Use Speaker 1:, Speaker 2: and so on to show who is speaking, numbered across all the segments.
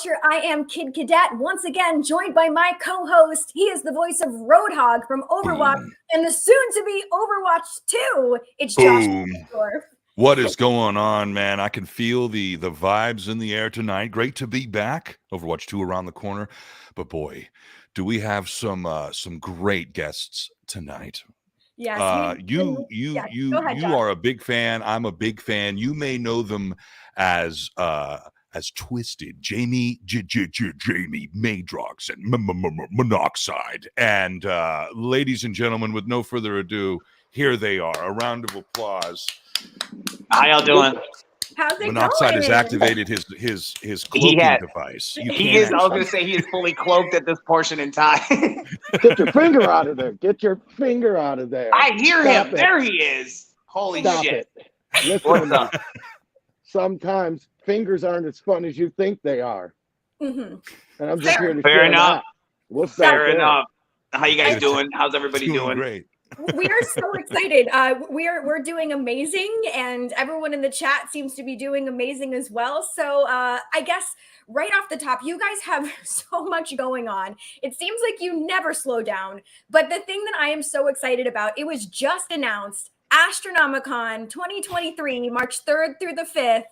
Speaker 1: Talkulture. I am Kid Cadet, once again joined by my co-host. He is the voice of Roadhog from Overwatch and the soon-to-be Overwatch 2. It's Josh.
Speaker 2: What is going on, man? I can feel the vibes in the air tonight. Great to be back. Overwatch 2 around the corner. But boy, do we have some great guests tonight.
Speaker 1: Yes.
Speaker 2: You are a big fan. I'm a big fan. You may know them as Twiztid, Jamie, Madrox, and Monoxide. And ladies and gentlemen, with no further ado, here they are. A round of applause.
Speaker 3: How y'all doing?
Speaker 1: How's it
Speaker 2: Monoxide
Speaker 1: going?
Speaker 2: has activated his cloaking device.
Speaker 3: He is. I was going to say he is fully cloaked at this portion in time.
Speaker 4: Get your finger out of there. Get your finger out of there.
Speaker 3: I hear
Speaker 4: Stop
Speaker 3: him.
Speaker 4: it.
Speaker 3: There he is. Holy
Speaker 4: Stop
Speaker 3: shit.
Speaker 4: it. Listen, sometimes fingers aren't as fun as you think they are.
Speaker 1: Mm-hmm.
Speaker 4: And I'm just here to
Speaker 3: Fair
Speaker 4: share
Speaker 3: enough.
Speaker 4: that. We'll start
Speaker 3: Fair
Speaker 4: there.
Speaker 3: enough. How you guys doing? How's everybody doing?
Speaker 2: Great.
Speaker 1: We are so excited. We're doing amazing, and everyone in the chat seems to be doing amazing as well. So I guess right off the top, you guys have so much going on. It seems like you never slow down. But the thing that I am so excited about, it was just announced, Astronomicon 2023, March 3rd through the 5th.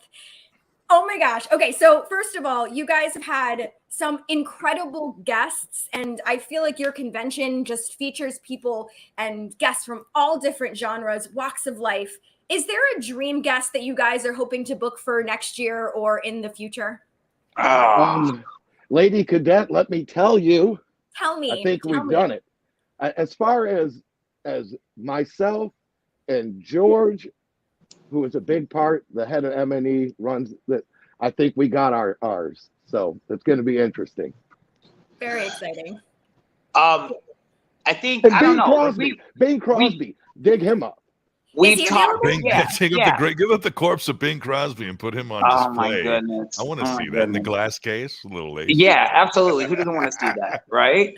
Speaker 1: Oh my gosh. Okay, so first of all, you guys have had some incredible guests, and I feel like your convention just features people and guests from all different genres, walks of life. Is there a dream guest that you guys are hoping to book for next year or in the future?
Speaker 4: Lady Cadet, let me tell you.
Speaker 1: Tell me.
Speaker 4: I think we've done it. As far as myself and George, who is a big part, the head of MNE, runs that. I think we got ours. So it's going to be interesting.
Speaker 1: Very exciting.
Speaker 3: I think,
Speaker 4: and
Speaker 3: I don't know.
Speaker 4: Bing Crosby, dig him up.
Speaker 3: We've talked.
Speaker 2: Give up the corpse of Bing Crosby and put him on display.
Speaker 3: Oh my goodness.
Speaker 2: I want to see that in the glass case. A little late.
Speaker 3: Yeah, absolutely. Who doesn't want to see that, right?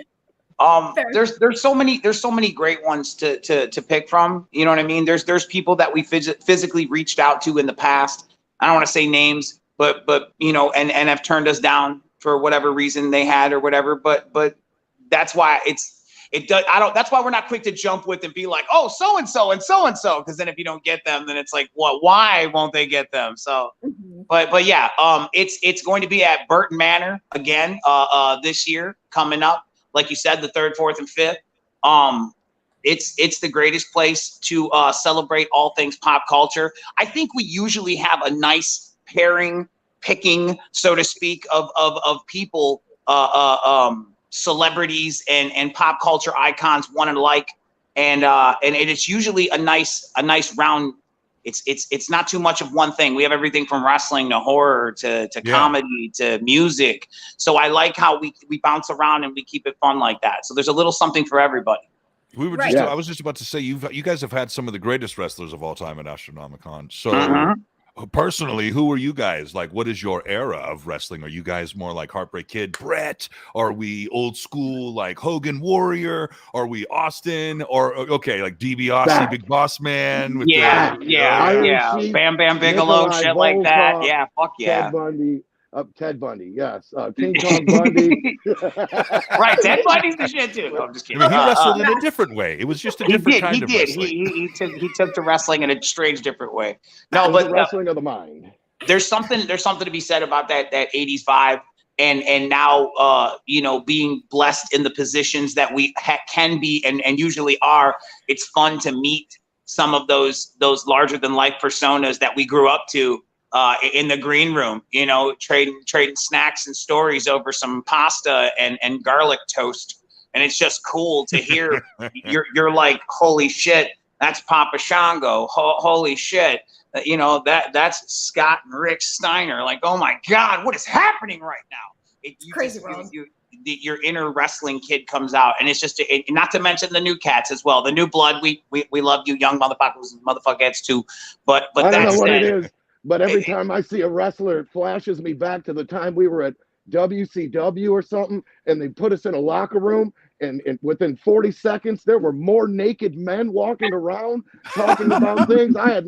Speaker 3: There's so many great ones to pick from. You know what I mean? There's people that we physically reached out to in the past. I don't want to say names, but you know, and have turned us down for whatever reason they had or whatever. But that's why that's why we're not quick to jump with and be like, oh, so and so and so and so, because then if you don't get them, then it's like, what? Why won't they get them? So, but yeah, it's going to be at Burton Manor again this year coming up. Like you said, the 3rd, 4th, and 5th. It's the greatest place to celebrate all things pop culture. I think we usually have a nice picking, so to speak, of people, celebrities and pop culture icons, one and alike, and it's usually a nice round. It's not too much of one thing. We have everything from wrestling to horror to comedy to music. So I like how we bounce around and we keep it fun like that. So there's a little something for everybody.
Speaker 2: I was just about to say, you guys have had some of the greatest wrestlers of all time at Astronomicon. So personally, who are you guys? Like, what is your era of wrestling? Are you guys more like Heartbreak Kid, Brett? Are we old school like Hogan Warrior? Are we Austin? Or like DiBiase, Big Boss Man? With
Speaker 3: Bam Bam Bigelow,
Speaker 4: Nikolai
Speaker 3: shit like that.
Speaker 4: Volkov,
Speaker 3: Yeah, fuck yeah.
Speaker 4: Ted Bundy, yes. King Kong Bundy.
Speaker 3: Right, Ted Bundy's the shit too. No, I'm just kidding.
Speaker 2: I mean, he wrestled in a different way. It was just a different kind of wrestling.
Speaker 3: He took to wrestling in a strange, different way.
Speaker 4: No, but wrestling of the mind.
Speaker 3: There's something to be said about that 80s vibe, and now you know, being blessed in the positions that we can be and usually are. It's fun to meet some of those larger than life personas that we grew up to. In the green room, you know, trading snacks and stories over some pasta and garlic toast, and it's just cool to hear. you're like, holy shit, that's Papa Shango. Holy shit, you know, that's Scott and Rick Steiner. Like, oh my God, what is happening right now?
Speaker 1: Crazy world.
Speaker 3: Your inner wrestling kid comes out, and it's just not to mention the new cats as well. The new blood, we love you, young motherfuckers and motherfuckers too. But
Speaker 4: I don't know what it is. But every time I see a wrestler, it flashes me back to the time we were at WCW or something, and they put us in a locker room, and within 40 seconds, there were more naked men walking around talking about things. I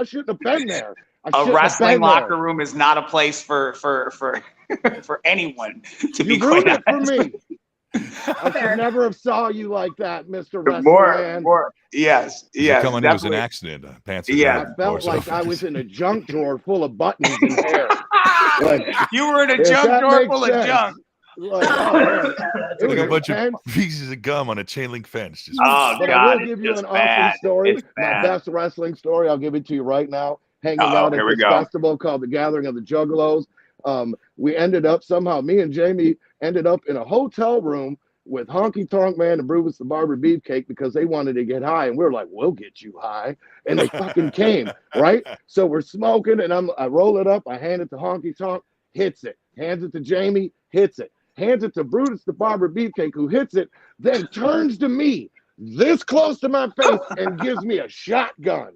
Speaker 4: shouldn't have been there.
Speaker 3: A wrestling locker room is not a place for for anyone to be quite
Speaker 4: ruined it for
Speaker 3: honest.
Speaker 4: me. I should never have saw you like that, Mr. Wrestling.
Speaker 3: More. Yes.
Speaker 2: Come on, it was an accident. Pants.
Speaker 3: Yeah.
Speaker 4: I felt like I was in a junk drawer full of buttons and hair. Like,
Speaker 3: you were in a junk drawer full of junk.
Speaker 4: Like, oh,
Speaker 2: it was like a bunch of pieces of gum on a chain link fence.
Speaker 3: But
Speaker 4: God, I will give you an awesome story. My best wrestling story. I'll give it to you right now. Hanging out at this festival called the Gathering of the Juggalos. We ended up somehow, me and Jamie ended up in a hotel room with Honky Tonk Man and Brutus the Barber Beefcake because they wanted to get high. And we were like, we'll get you high. And they fucking came, right? So we're smoking and I roll it up. I hand it to Honky Tonk, hits it. Hands it to Jamie, hits it. Hands it to Brutus the Barber Beefcake, who hits it, then turns to me this close to my face and gives me a shotgun.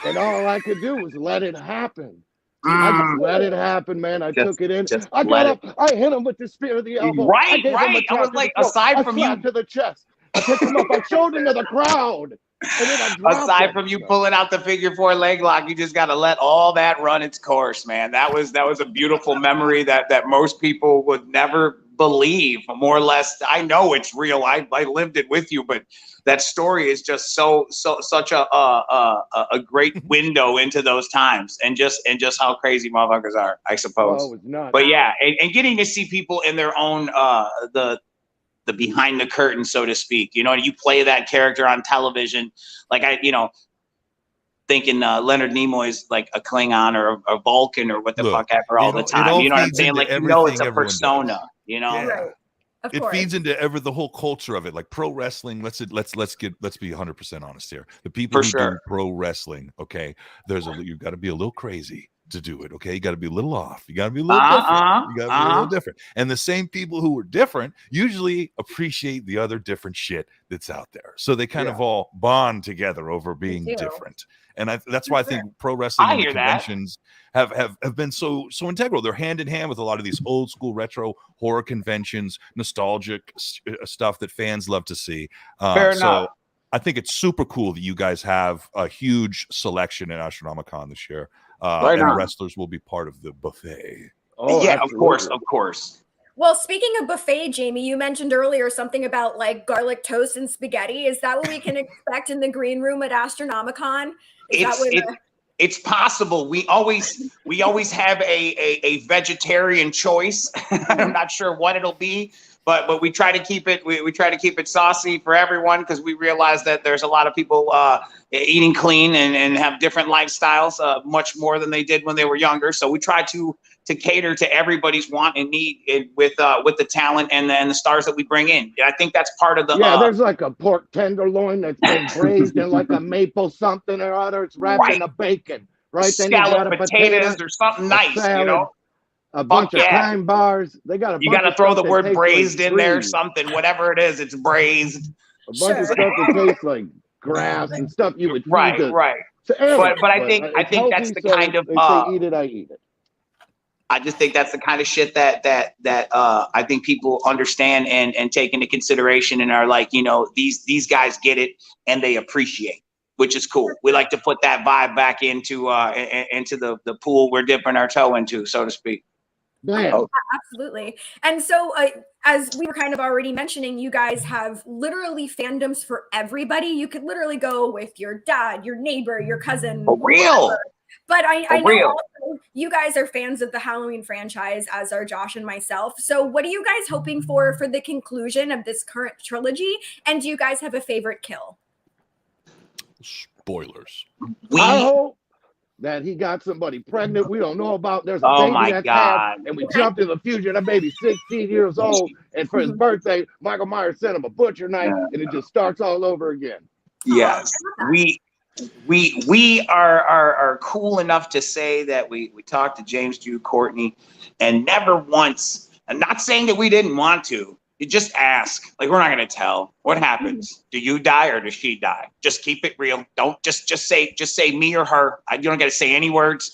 Speaker 4: And all I could do was let it happen. I just let it happen, man. I took it in. I got up. I hit him with the spear of the elbow.
Speaker 3: Right. I was like, aside from you
Speaker 4: to the chest, I picked him up. I showed him to the crowd. And then
Speaker 3: aside from you pulling out the figure 4 leg lock, you just got to let all that run its course, man. That was a beautiful memory that most people would never believe. More or less, I know it's real. I lived it with you, but that story is just such a great window into those times and just how crazy motherfuckers are, I suppose.
Speaker 4: Oh, it's nuts.
Speaker 3: But yeah, and getting to see people in their own the behind the curtain, so to speak. You know, you play that character on television, like thinking Leonard Nimoy's like a Klingon or a Vulcan or what the fuck ever all the time. You know what I'm saying? Like, it's a persona. You know.
Speaker 2: Yeah.
Speaker 1: Right.
Speaker 2: It feeds into the whole culture of it, like pro wrestling. Let's be 100% honest here. The people who do pro wrestling, okay, you've got to be a little crazy to do it. Okay, you got to be a little off. You got to be a little different. You got to be a little different. And the same people who are different usually appreciate the other different shit that's out there. So they kind of all bond together over being different. And that's why I think pro wrestling and conventions have been so integral. They're hand in hand with a lot of these old school retro horror conventions, nostalgic stuff that fans love to see.
Speaker 3: Fair enough.
Speaker 2: I think it's super cool that you guys have a huge selection in Astronomicon this year. And wrestlers will be part of the buffet.
Speaker 3: Oh, yeah, absolutely. Of course.
Speaker 1: Well, speaking of buffet, Jamie, you mentioned earlier something about like garlic toast and spaghetti. Is that what we can expect in the green room at Astronomicon?
Speaker 3: It's possible. We always have a vegetarian choice. I'm not sure what it'll be, but we try to keep it. We try to keep it saucy for everyone because we realize that there's a lot of people eating clean and have different lifestyles, much more than they did when they were younger. So we try to cater to everybody's want and need with the talent and the stars that we bring in. I think that's part of the.
Speaker 4: Yeah, there's like a pork tenderloin that's been braised in like a maple something or other. It's wrapped in a bacon, right?
Speaker 3: Scalloped
Speaker 4: then
Speaker 3: potatoes or something nice,
Speaker 4: salad,
Speaker 3: you know.
Speaker 4: A bunch of time bars. They got
Speaker 3: you got to throw the word braised in there, something, whatever it is, it's braised.
Speaker 4: A bunch of stuff that tastes like grass and stuff you would
Speaker 3: right. But I think that's the kind of
Speaker 4: eat it, I eat it.
Speaker 3: I just think that's the kind of shit that I think people understand and take into consideration and are like, you know, these guys get it and they appreciate, which is cool. We like to put that vibe back into the pool we're dipping our toe into, so to speak.
Speaker 1: Oh, absolutely. And so as we were kind of already mentioning, you guys have literally fandoms for everybody. You could literally go with your dad, your neighbor, your cousin.
Speaker 3: For real.
Speaker 1: Whatever. But I know also you guys are fans of the Halloween franchise, as are Josh and myself. So what are you guys hoping for the conclusion of this current trilogy? And do you guys have a favorite kill?
Speaker 2: Spoilers.
Speaker 4: I hope that he got somebody pregnant we don't know about. There's a baby that's had, and we jumped in the future. That baby's 16 years old, and for his birthday, Michael Myers sent him a butcher knife, and it just starts all over again.
Speaker 3: Yes, we are cool enough to say that we talked to James Drew Courtney, and never once. I'm not saying that we didn't want to. You just ask. Like, we're not gonna tell. What happens? Do you die or does she die? Just keep it real. Don't just say me or her. You don't gotta say any words.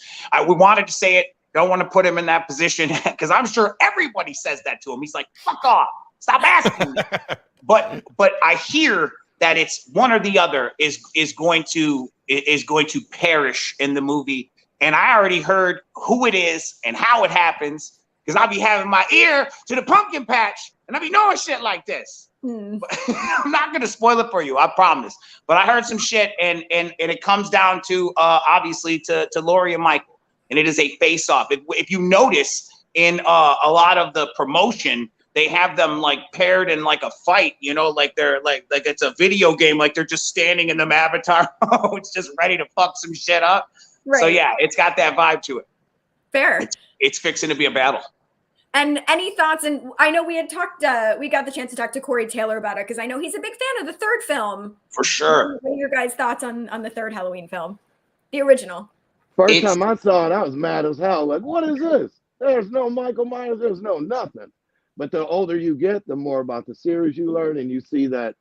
Speaker 3: We wanted to say it. Don't want to put him in that position because I'm sure everybody says that to him. He's like, fuck off. Stop asking me. But I hear that it's one or the other is going to perish in the movie and I already heard who it is and how it happens, because I'll be having my ear to the pumpkin patch, and I'll be knowing shit like this. I'm not gonna spoil it for you, I promise. But I heard some shit, and it comes down to obviously to Lori and Michael, and it is a face-off. If you notice in a lot of the promotion, they have them like paired in like a fight, you know, like they're like it's a video game, like they're just standing in them avatar modes, just ready to fuck some shit up. Right. So yeah, it's got that vibe to it.
Speaker 1: Fair.
Speaker 3: It's fixing to be a battle.
Speaker 1: And any thoughts? And I know we had talked, we got the chance to talk to Corey Taylor about it, because I know he's a big fan of the third film.
Speaker 3: For sure.
Speaker 1: What are your guys' thoughts on the third Halloween film, the original?
Speaker 4: First time I saw it, I was mad as hell. Like, what is this? There's no Michael Myers. There's no nothing. But the older you get, the more about the series you learn, and you see that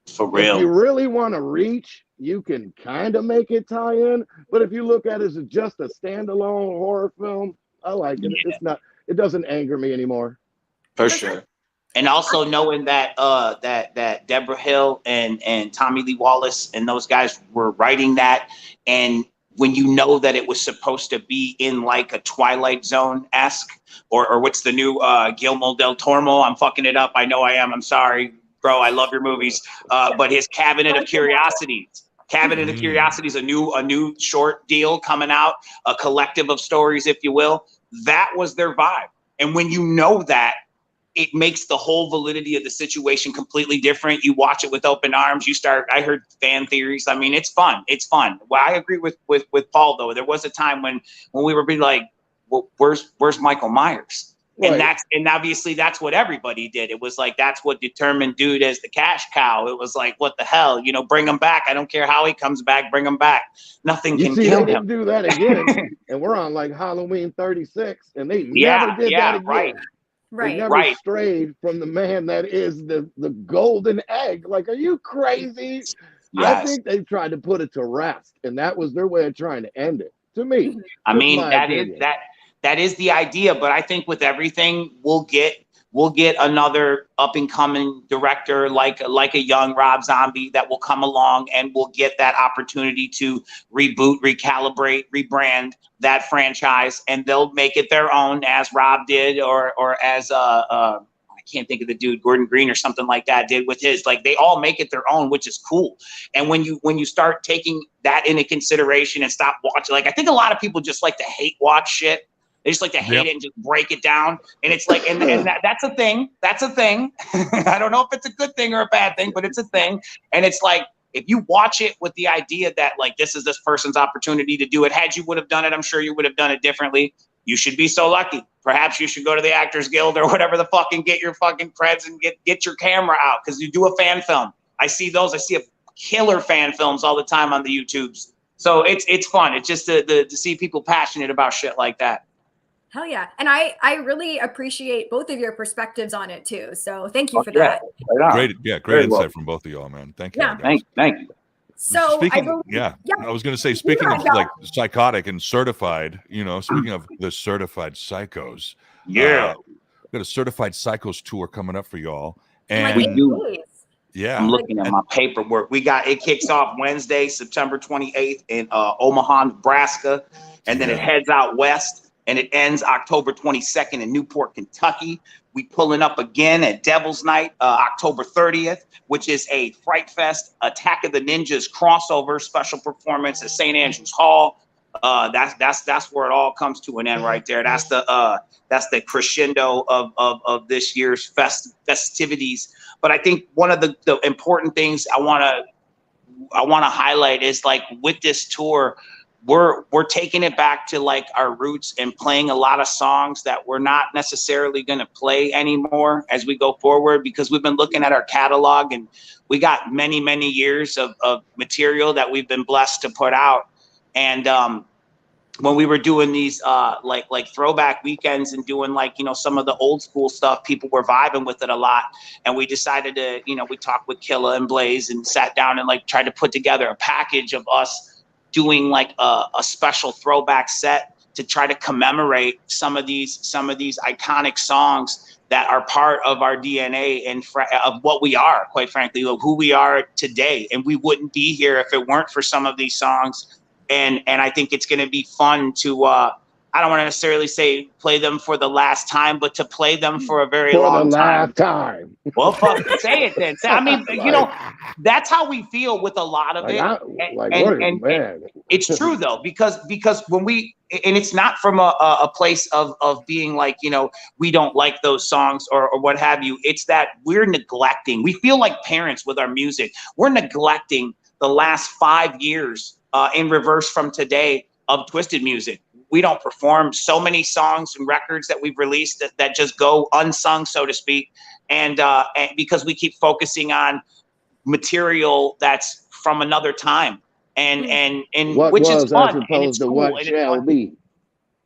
Speaker 3: for real.
Speaker 4: If you really want to reach, you can kind of make it tie in. But if you look at it as just a standalone horror film, I like it. Yeah. It's not. It doesn't anger me anymore.
Speaker 3: For sure. And also knowing that that Deborah Hill and Tommy Lee Wallace and those guys were writing that, and when you know that it was supposed to be in like a Twilight Zone-esque, or what's the new Guillermo del Toro? I'm fucking it up. I know I am. I'm sorry, bro. I love your movies. But his Cabinet of Curiosities. Cabinet of Curiosities, a new short deal coming out, a collective of stories, if you will. That was their vibe. And when you know that, it makes the whole validity of the situation completely different. You watch it with open arms. I heard fan theories. I mean, it's fun. It's fun. Well, I agree with Paul, though. There was a time when we were being like, well, where's Michael Myers? Right. And obviously that's what everybody did. It was like, that's what determined dude as the cash cow. It was like, what the hell, you know, bring him back. I don't care how he comes back, bring him back. Nothing can kill him.
Speaker 4: They didn't do that again. And we're on like Halloween 36 and they never did that again.
Speaker 3: Right.
Speaker 4: They never strayed from the man that is the golden egg. Like, are you crazy? Yes. I think they tried to put it to rest, and that was their way of trying to end it. To me,
Speaker 3: I mean, that is the idea. But I think with everything, we'll get another up and coming director like a young Rob Zombie that will come along, and we'll get that opportunity to reboot, recalibrate, rebrand that franchise, and they'll make it their own, as Rob did, or as I can't think of the dude, Gordon Green or something like that did with his. Like, they all make it their own, which is cool. And when you start taking that into consideration and stop watching, like, I think a lot of people just like to hate watch shit. They just like to hate it and just break it down. And it's like, and that's a thing. That's a thing. I don't know if it's a good thing or a bad thing, but it's a thing. And it's like, if you watch it with the idea that like, this is this person's opportunity to do it, had you would have done it, I'm sure you would have done it differently. You should be so lucky. Perhaps you should go to the Actors Guild or whatever the fuck and get your fucking creds and get your camera out, because you do a fan film. I see those. I see a killer fan films all the time on the YouTubes. So it's fun. It's just to see people passionate about shit like that.
Speaker 1: Hell yeah. And I really appreciate both of your perspectives on it too. So thank you for that.
Speaker 2: Great insight from both of y'all, man. Thank you.
Speaker 3: Yeah, thank you.
Speaker 1: So
Speaker 2: I was going to say, speaking of like psychotic and certified, you know, speaking of the certified psychos, we got a certified psychos tour coming up for y'all. And
Speaker 3: we do.
Speaker 2: Yeah.
Speaker 3: I'm looking at my paperwork. It kicks off Wednesday, September 28th in Omaha, Nebraska. And then it heads out west. And it ends October 22nd in Newport, Kentucky. We pulling up again at Devil's Night, October 30th, which is a Fright Fest Attack of the Ninjas crossover special performance at St. Andrews Hall. That's where it all comes to an end right there. That's the crescendo of this year's festivities. But I think one of the important things I want to highlight is, like, with this tour, we're taking it back to like our roots and playing a lot of songs that we're not necessarily going to play anymore as we go forward, because we've been looking at our catalog and we got many, many years of material that we've been blessed to put out. And when we were doing these like throwback weekends and doing, like, you know, some of the old school stuff, people were vibing with it a lot. And we decided to, you know, we talked with Killa and Blaze and sat down and like tried to put together a package of us doing like a special throwback set to try to commemorate some of these iconic songs that are part of our DNA and of what we are, quite frankly, of who we are today. And we wouldn't be here if it weren't for some of these songs. and I think it's going to be fun to I don't want to necessarily say play them for the last time, but to play them for a very long time. Well, fuck, say it then. I mean, you know, that's how we feel with a lot of it. And it's true though, because when we, and it's not from a place of being like, you know, we don't like those songs or what have you. It's that we're neglecting. We feel like parents with our music. We're neglecting the last 5 years in reverse from today of Twiztid music. We don't perform so many songs and records that we've released that just go unsung, so to speak. And because we keep focusing on material that's from another time and
Speaker 4: what
Speaker 3: which
Speaker 4: was
Speaker 3: is fun.
Speaker 4: As opposed to what shall be.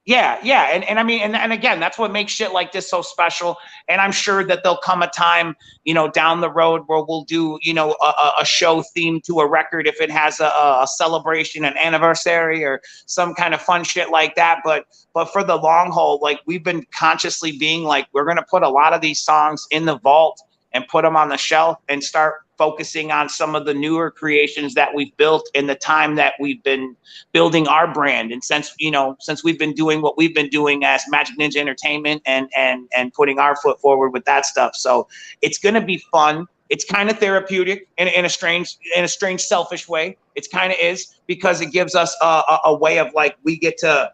Speaker 3: Yeah. And I mean, and again, that's what makes shit like this so special. And I'm sure that there'll come a time, you know, down the road where we'll do, you know, a show themed to a record if it has a celebration, an anniversary, or some kind of fun shit like that. But for the long haul, like we've been consciously being like, we're gonna put a lot of these songs in the vault and put them on the shelf and start focusing on some of the newer creations that we've built in the time that we've been building our brand. And since we've been doing what we've been doing as Magic Ninja Entertainment and putting our foot forward with that stuff. So it's going to be fun. It's kind of therapeutic in a strange, selfish way. It's kind of is, because it gives us a way of like, we get to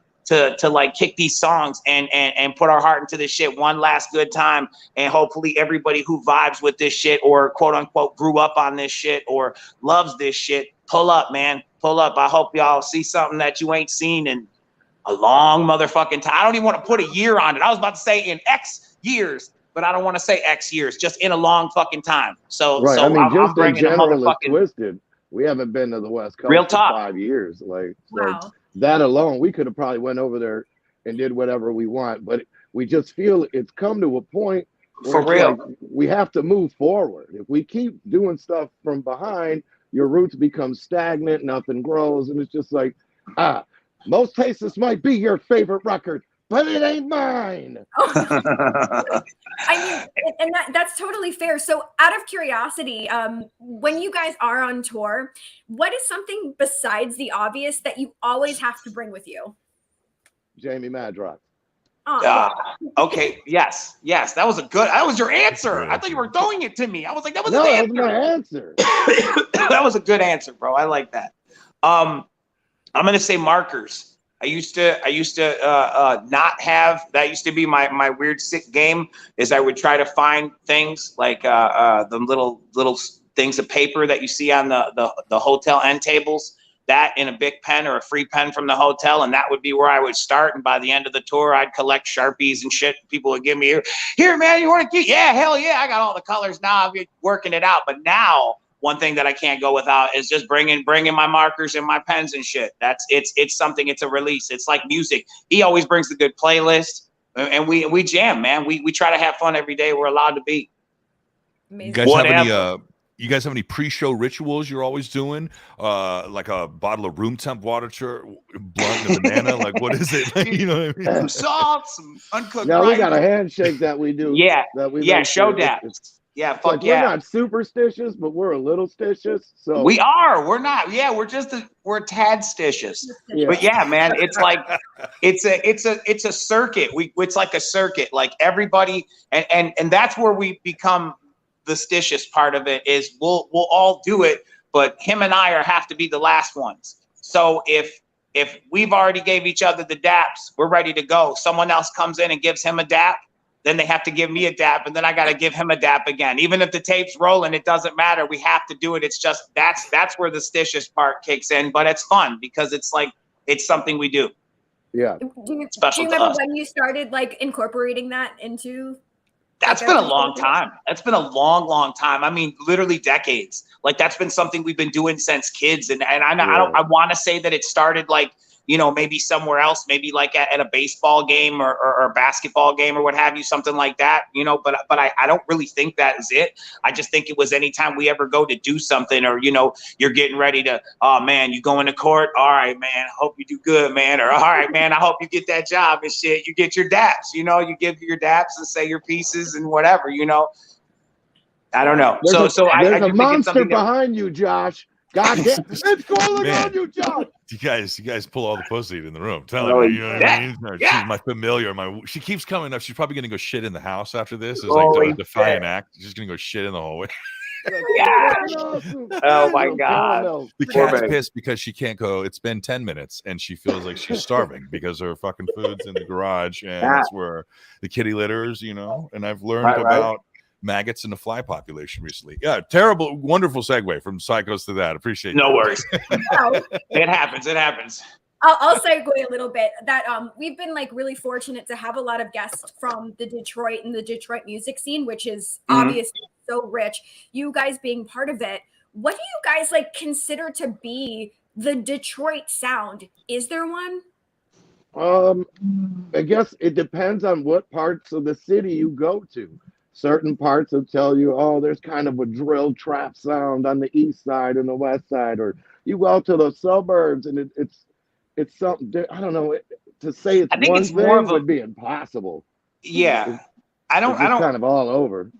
Speaker 3: like kick these songs and put our heart into this shit one last good time. And hopefully everybody who vibes with this shit or quote unquote grew up on this shit or loves this shit, pull up, man, pull up. I hope y'all see something that you ain't seen in a long motherfucking time. I don't even want to put a year on it. I was about to say in X years, but I don't want to say X years, just in a long fucking time. So,
Speaker 4: right.
Speaker 3: So
Speaker 4: I mean,
Speaker 3: I'm bringing a motherfucking
Speaker 4: Twiztid. We haven't been to the West Coast
Speaker 3: real
Speaker 4: for
Speaker 3: talk.
Speaker 4: 5 years. Like,
Speaker 1: wow.
Speaker 4: so that alone, we could have probably went over there and did whatever we want, but we just feel it's come to a point where
Speaker 3: For real.
Speaker 4: like we have to move forward. If we keep doing stuff from behind, your roots become stagnant, nothing grows, and it's just like, Most Tasteless might be your favorite record, but it ain't mine.
Speaker 1: I mean, and that's totally fair. So out of curiosity, when you guys are on tour, what is something besides the obvious that you always have to bring with you?
Speaker 4: Jamie Madrox.
Speaker 3: Okay. Yes. That was your answer. I thought you were throwing it to me. I was like, that was
Speaker 4: no,
Speaker 3: an
Speaker 4: that
Speaker 3: answer.
Speaker 4: was my answer.
Speaker 3: That was a good answer, bro. I like that. I'm gonna say markers. I used to not have that. Used to be my weird sick game. Is I would try to find things like the little things of paper that you see on the hotel end tables. That in a big pen or a free pen from the hotel, and that would be where I would start. And by the end of the tour, I'd collect Sharpies and shit. People would give me, here, man, you want to get? Yeah, hell yeah, I got all the colors now. I'm working it out. But now, one thing that I can't go without is just bringing my markers and my pens and shit. It's something. It's a release. It's like music. He always brings the good playlist, and we jam, man. We try to have fun every day. We're allowed to be.
Speaker 1: Amazing.
Speaker 2: You guys have any pre-show rituals you're always doing? Like a bottle of room temp water, blunt, and banana. Like, what is it? Like, you know what I mean?
Speaker 3: Some salt, some uncooked.
Speaker 4: No,
Speaker 3: rice.
Speaker 4: we got a handshake that we do.
Speaker 3: Yeah, show
Speaker 4: that.
Speaker 3: Yeah, fuck
Speaker 4: like
Speaker 3: yeah.
Speaker 4: We're not superstitious, but we're a little stitious. So
Speaker 3: we are. We're not. Yeah, we're tad stitious.
Speaker 4: Yeah.
Speaker 3: But yeah, man, it's like it's a circuit. It's like a circuit. Like everybody, and that's where we become. The stitious part of it is we'll all do it, but him and I have to be the last ones. So if we've already gave each other the daps, we're ready to go. Someone else comes in and gives him a dap, then they have to give me a dap, and then I got to give him a dap again. Even if the tape's rolling, it doesn't matter. We have to do it. It's just that's where the stitious part kicks in, but it's fun because it's like it's something we do.
Speaker 4: Yeah.
Speaker 1: Do you remember when you started like incorporating that into?
Speaker 3: That's been a long time. That's been a long, long time. I mean, literally decades. Like that's been something we've been doing since kids. And I want to say that it started like, you know, maybe somewhere else, maybe like at a baseball game or a basketball game or what have you, something like that, you know, but I don't really think that is it. I just think it was anytime we ever go to do something or, you know, you're getting ready to, oh man, you going to court? All right, man, hope you do good, man. Or all right, man, I hope you get that job and shit. You get your daps, you know, you give your daps and say your pieces and whatever, you know. I don't know.
Speaker 4: There's
Speaker 3: I
Speaker 4: a monster behind you, Josh. God damn, it's calling
Speaker 2: Man.
Speaker 4: on you, Josh.
Speaker 2: You guys pull all the pussy in the room. I'm telling you, you know what I mean? She's my familiar. She keeps coming up. She's probably gonna go shit in the house after this. It's like a defiant act. She's gonna go shit in the hallway.
Speaker 3: Oh my God.
Speaker 2: The cat's pissed because she can't go. It's been 10 minutes and she feels like she's starving because her fucking food's in the garage, and that's where the kitty litters, you know. And I've learned about maggots in the fly population recently. Yeah, terrible, wonderful segue from psychos to that. Appreciate
Speaker 3: no
Speaker 2: that.
Speaker 3: worries. It happens.
Speaker 1: I'll segue a little bit. That we've been like really fortunate to have a lot of guests from the Detroit and the Detroit music scene, which is obviously so rich. You guys being part of it, what do you guys like consider to be the Detroit sound? Is there one?
Speaker 4: I guess it depends on what parts of the city you go to. Certain parts will tell you, oh, there's kind of a drill trap sound on the east side and the west side, or you go out to the suburbs and it's something. I don't know. To say it's one thing would be impossible.
Speaker 3: Yeah, I don't.
Speaker 4: Kind of all over.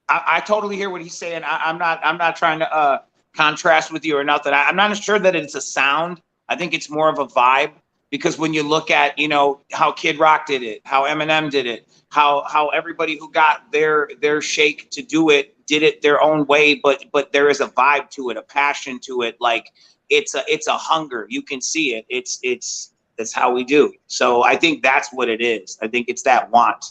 Speaker 3: I totally hear what he's saying. I'm not trying to contrast with you or nothing. I'm not sure that it's a sound. I think it's more of a vibe, because when you look at, you know, how Kid Rock did it, how Eminem did it, how everybody who got their shake to do it did it their own way, but there is a vibe to it, a passion to it. Like it's a hunger. You can see it. That's how we do. So I think that's what it is. I think it's that want.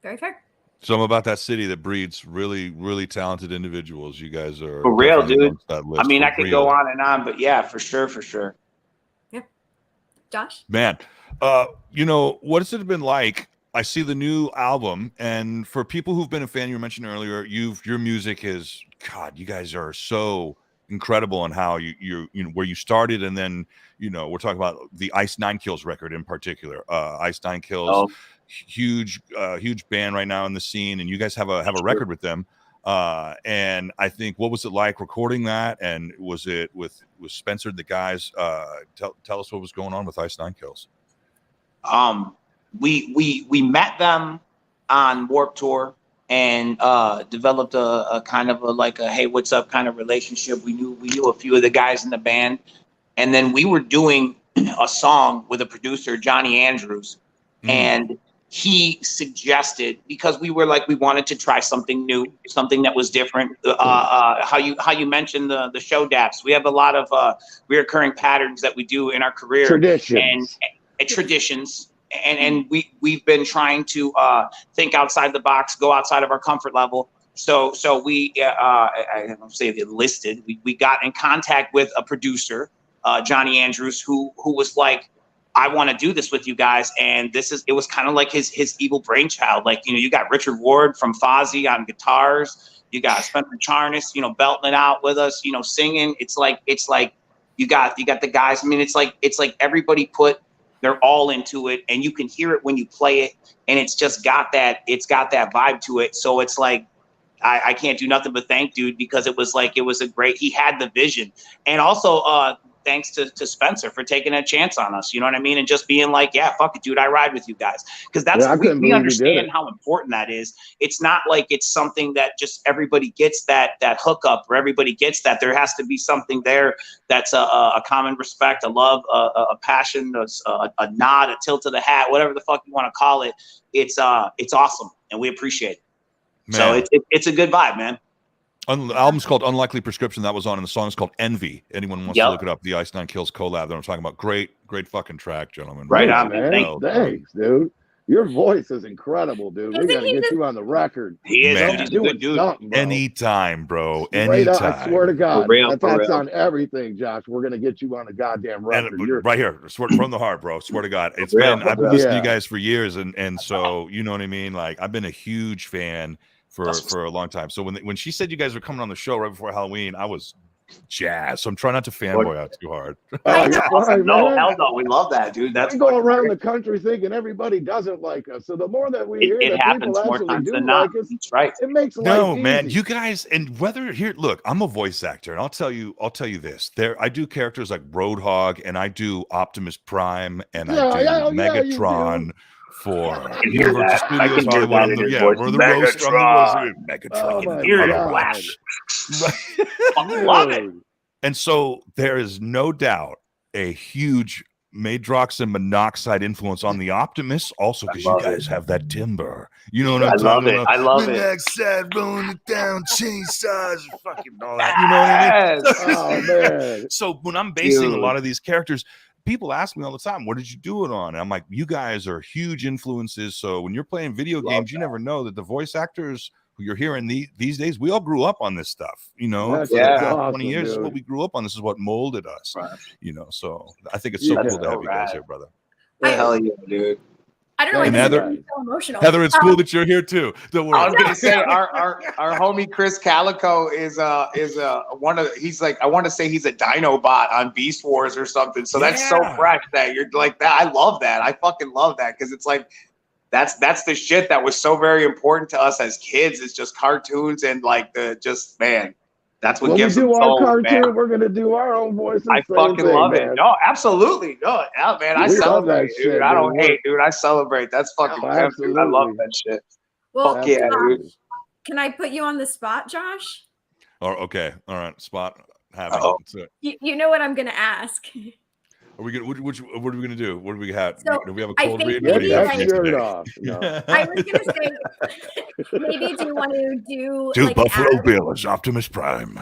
Speaker 1: Very fair.
Speaker 2: Something about that city that breeds really, really talented individuals. You guys are
Speaker 3: for real, dude.
Speaker 2: I
Speaker 3: mean, I could go on and on, but yeah, for sure.
Speaker 1: Yeah. Josh?
Speaker 2: Man, you know, what has it been like? I see the new album, and for people who've been a fan, you mentioned earlier, your music is, God, you guys are so incredible on how you know where you started, and then, you know, we're talking about the Ice Nine Kills record in particular. Ice Nine Kills, huge band right now in the scene, and you guys have a record with them. And I think, what was it like recording that? And was it with Spencer, the guys? Tell us what was going on with Ice Nine Kills.
Speaker 3: We met them on Warped Tour and developed a kind of a hey, what's up kind of relationship. We knew a few of the guys in the band, and then we were doing a song with a producer, Johnny Andrews, and he suggested, because we were like, we wanted to try something new, something that was different. How you mentioned the show daps. We have a lot of reoccurring patterns that we do in our career. Traditions. And we've been trying to think outside the box, go outside of our comfort level. So we I don't say enlisted. We got in contact with a producer, Johnny Andrews, who was like, I want to do this with you guys. And it was kind of like his evil brainchild. Like, you know, you got Richard Ward from Fozzy on guitars. You got Spencer Charnas, you know, belting it out with us, you know, singing. It's like you got the guys. I mean, it's like everybody they're all into it, and you can hear it when you play it. And it's got that vibe to it. So it's like, I can't do nothing but thank dude, because it was he had the vision. And also, thanks to Spencer for taking a chance on us, you know what I mean? And just being like, yeah, fuck it, dude, I ride with you guys. Because we understand how important that is. It's not like it's something that just everybody gets that hookup, or everybody gets that. There has to be something there that's a common respect, a love, a passion, a nod, a tilt of the hat, whatever the fuck you want to call it. It's awesome, and we appreciate it. Man. So it's a good vibe, man.
Speaker 2: The album's called Unlikely Prescription. That was on, and the song is called Envy. Anyone wants to look it up, the Ice Nine Kills collab that I'm talking about. Great fucking track, gentlemen.
Speaker 3: Right on, man.
Speaker 4: Thanks, dude. Your voice is incredible, dude. We got to get you on the record.
Speaker 3: He is, man. He's a good dude.
Speaker 2: Anytime, bro. Anytime.
Speaker 4: I swear to God. That's on everything, Josh. We're going to get you on the goddamn record.
Speaker 2: Right here. From the heart, bro. Swear to God. I've been listening to you guys for years, and so, you know what I mean? Like, I've been a huge fan for a long time. So when she said you guys were coming on the show right before Halloween, I was jazzed. So I'm trying not to fanboy out too hard.
Speaker 3: No, hell no. We love that, dude.
Speaker 4: We go around the country thinking everybody doesn't like us. So the more that we hear that people actually do like us,
Speaker 3: that's right.
Speaker 4: It makes life easy.
Speaker 2: Man, you guys, and whether here, look, I'm a voice actor, and I'll tell you this. I do characters like Roadhog, and I do Optimus Prime, and I do Megatron. For Universal Studios Hollywood, we're the roast on the Megatron.
Speaker 3: Flash. I love it.
Speaker 2: And so there is no doubt a huge Madrox and Monoxide influence on the Optimists, also because you guys have that timber. You know what I'm talking about?
Speaker 3: I love it.
Speaker 2: Monoxide rolling it down, chainsaws, fucking all that. You know what I mean?
Speaker 4: Oh man.
Speaker 2: So when I'm basing a lot of these characters, people ask me all the time, what did you do it on? And I'm like, you guys are huge influences. So when you're playing video games, you never know that the voice actors who you're hearing these days, we all grew up on this stuff, you know,
Speaker 4: That's
Speaker 2: for the past
Speaker 4: awesome,
Speaker 2: 20 years. This is what
Speaker 4: dude.
Speaker 2: we grew up on. This is what molded us,
Speaker 3: Right.
Speaker 2: you know. So I think it's so cool to have you guys here, brother.
Speaker 3: Hell yeah, dude.
Speaker 1: I don't know why
Speaker 2: And
Speaker 1: this
Speaker 2: Heather-
Speaker 1: is so emotional.
Speaker 2: Heather, it's cool that you're here too. Don't worry.
Speaker 3: I was gonna say our homie Chris Calico is one of he's like, I want to say he's a Dinobot on Beast Wars or something. So that's so fresh that you're like that. I love that. I fucking love that because it's like that's the shit that was so very important to us as kids. It's just cartoons and like that's what
Speaker 4: When we
Speaker 3: gives
Speaker 4: do
Speaker 3: them
Speaker 4: our
Speaker 3: soul,
Speaker 4: cartoon,
Speaker 3: man.
Speaker 4: we're gonna do our own voices.
Speaker 3: I fucking love it. No, absolutely. No, yeah, man. I
Speaker 4: We love
Speaker 3: celebrate,
Speaker 4: that
Speaker 3: dude.
Speaker 4: shit,
Speaker 3: I don't
Speaker 4: dude.
Speaker 3: hate, dude. I celebrate. That's fucking
Speaker 4: No,
Speaker 3: pimp, dude. I love
Speaker 4: absolutely.
Speaker 3: that shit.
Speaker 1: Well,
Speaker 3: Fuck yeah, dude.
Speaker 1: can I put you on the spot, Josh?
Speaker 2: Okay. All right. Spot having.
Speaker 3: Uh-oh.
Speaker 2: So,
Speaker 1: You know what I'm going to ask.
Speaker 2: are we gonna? What are we gonna do? What do we have?
Speaker 1: So,
Speaker 2: do we have a
Speaker 1: I
Speaker 2: cold
Speaker 1: think
Speaker 2: read?
Speaker 1: maybe
Speaker 2: What do you
Speaker 4: Get
Speaker 2: have
Speaker 4: that
Speaker 2: for me
Speaker 4: shirt
Speaker 2: today?
Speaker 4: off. No.
Speaker 1: I was going to say, maybe do you want to do
Speaker 2: To
Speaker 1: like an
Speaker 2: Buffalo
Speaker 1: ad?
Speaker 2: Bill as Optimus Prime.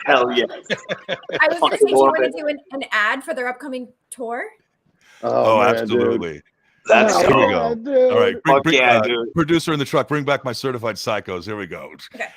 Speaker 3: Hell yeah.
Speaker 1: I was going to say, do you want to do an ad for their upcoming tour?
Speaker 2: Oh,
Speaker 4: man,
Speaker 2: absolutely.
Speaker 4: Dude.
Speaker 3: That's
Speaker 2: Here we go.
Speaker 4: Dude.
Speaker 2: All right,
Speaker 3: Fuck yeah, dude.
Speaker 2: producer in the truck, bring back my certified psychos. Here we go.
Speaker 1: Okay.